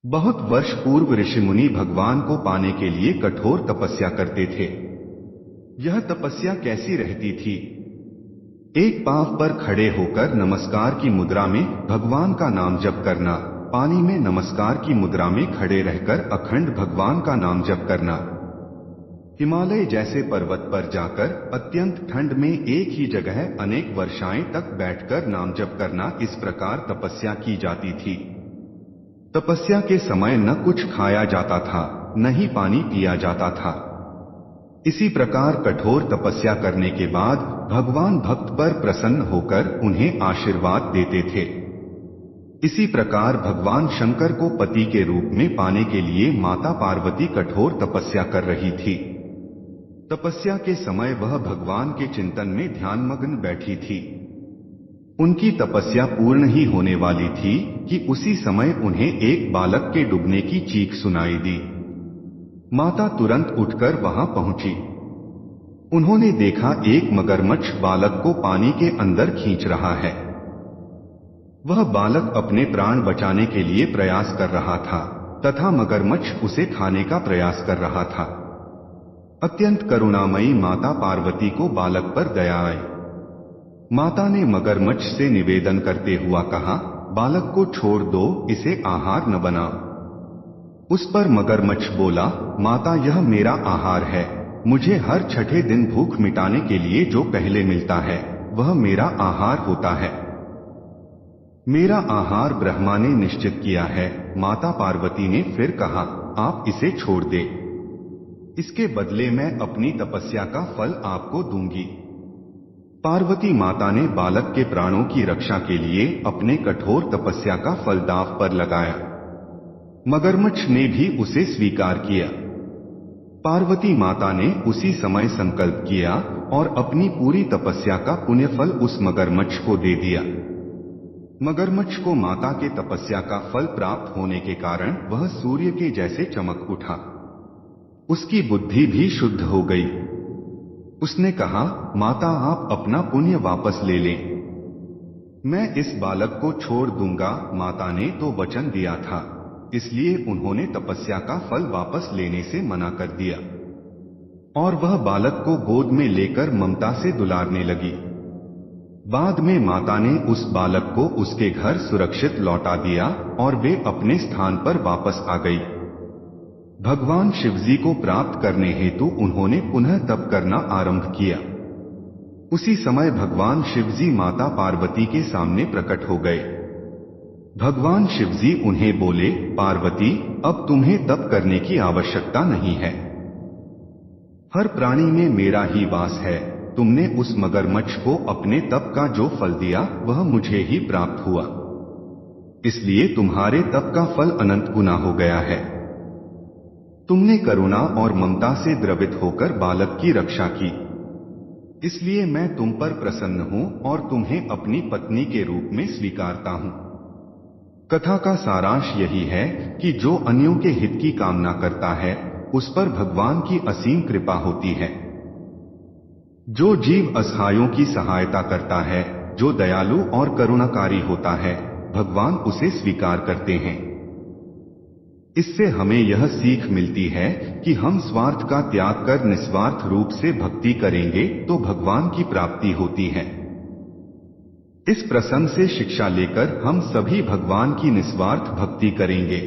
बहुत वर्ष पूर्व ऋषिमुनि भगवान को पाने के लिए कठोर तपस्या करते थे। यह तपस्या कैसी रहती थी? एक पांव पर खड़े होकर नमस्कार की मुद्रा में भगवान का नाम जप करना, पानी में नमस्कार की मुद्रा में खड़े रहकर अखंड भगवान का नाम जप करना, हिमालय जैसे पर्वत पर जाकर अत्यंत ठंड में एक ही जगह अनेक वर्षाएं तक बैठकर नाम जप करना, इस प्रकार तपस्या की जाती थी। तपस्या के समय न कुछ खाया जाता था, न ही पानी पिया जाता था। इसी प्रकार कठोर तपस्या करने के बाद भगवान भक्त पर प्रसन्न होकर उन्हें आशीर्वाद देते थे। इसी प्रकार भगवान शंकर को पति के रूप में पाने के लिए माता पार्वती कठोर तपस्या कर रही थी। तपस्या के समय वह भगवान के चिंतन में ध्यानमग्न बैठी थी। उनकी तपस्या पूर्ण ही होने वाली थी कि उसी समय उन्हें एक बालक के डूबने की चीख सुनाई दी। माता तुरंत उठकर वहां पहुंची। उन्होंने देखा एक मगरमच्छ बालक को पानी के अंदर खींच रहा है। वह बालक अपने प्राण बचाने के लिए प्रयास कर रहा था तथा मगरमच्छ उसे खाने का प्रयास कर रहा था। अत्यंत करुणामयी माता पार्वती को बालक पर दया आई। माता ने मगरमच्छ से निवेदन करते हुआ कहा, बालक को छोड़ दो, इसे आहार न बनाओ। उस पर मगरमच्छ बोला, माता यह मेरा आहार है, मुझे हर छठे दिन भूख मिटाने के लिए जो पहले मिलता है वह मेरा आहार होता है। मेरा आहार ब्रह्मा ने निश्चित किया है। माता पार्वती ने फिर कहा, आप इसे छोड़ दे, इसके बदले मैं अपनी तपस्या का फल आपको दूंगी। पार्वती माता ने बालक के प्राणों की रक्षा के लिए अपने कठोर तपस्या का फल दांव पर लगाया। मगरमच्छ ने भी उसे स्वीकार किया। पार्वती माता ने उसी समय संकल्प किया और अपनी पूरी तपस्या का पुण्यफल उस मगरमच्छ को दे दिया। मगरमच्छ को माता के तपस्या का फल प्राप्त होने के कारण वह सूर्य के जैसे चमक उठा। उसकी बुद्धि भी शुद्ध हो गई। उसने कहा, माता आप अपना पुण्य वापस ले लें, मैं इस बालक को छोड़ दूंगा। माता ने तो वचन दिया था, इसलिए उन्होंने तपस्या का फल वापस लेने से मना कर दिया और वह बालक को गोद में लेकर ममता से दुलारने लगी। बाद में माता ने उस बालक को उसके घर सुरक्षित लौटा दिया और वे अपने स्थान पर वापस आ गई। भगवान शिवजी को प्राप्त करने हेतु उन्होंने पुनः तप करना आरंभ किया। उसी समय भगवान शिवजी माता पार्वती के सामने प्रकट हो गए। भगवान शिवजी उन्हें बोले, पार्वती अब तुम्हें तप करने की आवश्यकता नहीं है, हर प्राणी में मेरा ही वास है। तुमने उस मगरमच्छ को अपने तप का जो फल दिया वह मुझे ही प्राप्त हुआ, इसलिए तुम्हारे तप का फल अनंत गुना हो गया है। तुमने करुणा और ममता से द्रवित होकर बालक की रक्षा की, इसलिए मैं तुम पर प्रसन्न हूं और तुम्हें अपनी पत्नी के रूप में स्वीकारता हूं। कथा का सारांश यही है कि जो अन्यों के हित की कामना करता है उस पर भगवान की असीम कृपा होती है। जो जीव असहायों की सहायता करता है, जो दयालु और करुणाकारी होता है, भगवान उसे स्वीकार करते हैं। इससे हमें यह सीख मिलती है कि हम स्वार्थ का त्याग कर निस्वार्थ रूप से भक्ति करेंगे तो भगवान की प्राप्ति होती है। इस प्रसंग से शिक्षा लेकर हम सभी भगवान की निस्वार्थ भक्ति करेंगे।